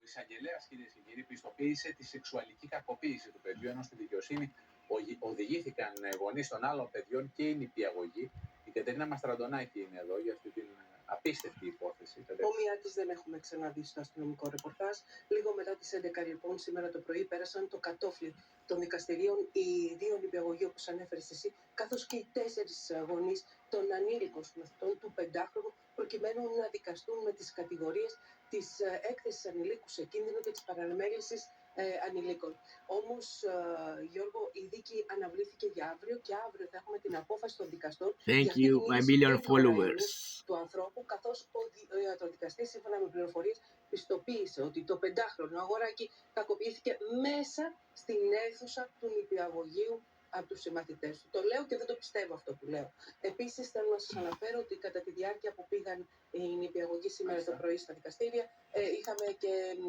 εισαγγελέας, κυρίες και κύριοι, πιστοποίησε τη σεξουαλική κακοποίηση του παιδιού, ενώ στη δικαιοσύνη οδηγήθηκαν γονείς των άλλων παιδιών και η νηπιαγωγή. Η Κατερίνα Μαστραντονάκη είναι εδώ για αυτή την απίστευτη υπόθεση. Ομοιά της δεν έχουμε ξαναδεί στο αστυνομικό ρεπορτάζ. Λίγο μετά τις 11 λοιπόν σήμερα το πρωί πέρασαν το κατόφλι των δικαστηρίων οι δύο νηπιαγωγοί, όπως ανέφερες εσύ, καθώς και οι 4 γονείς των ανήλικων μαθητών του 5χρονου, προκειμένου να δικαστούν με τις κατηγορίες της έκθεσης ανηλίκου σε κίνδυνο και της παραμέλησης ανηλίκων. Όμως, Γιώργο, η δίκη αναβλήθηκε για αύριο και αύριο θα έχουμε την απόφαση των δικαστών. Thank you, my billion followers. Του ανθρώπου, καθώς ο ιατροδικαστής, σύμφωνα με πληροφορίες, πιστοποίησε ότι το 5χρονο αγοράκι κακοποιήθηκε μέσα στην αίθουσα του νηπιαγωγείου από τους συμμαθητές του. Το λέω και δεν το πιστεύω αυτό που λέω. Επίσης, θέλω να σας αναφέρω ότι κατά τη διάρκεια που πήγαν οι νηπιαγωγοί σήμερα το πρωί στα δικαστήρια, είχαμε και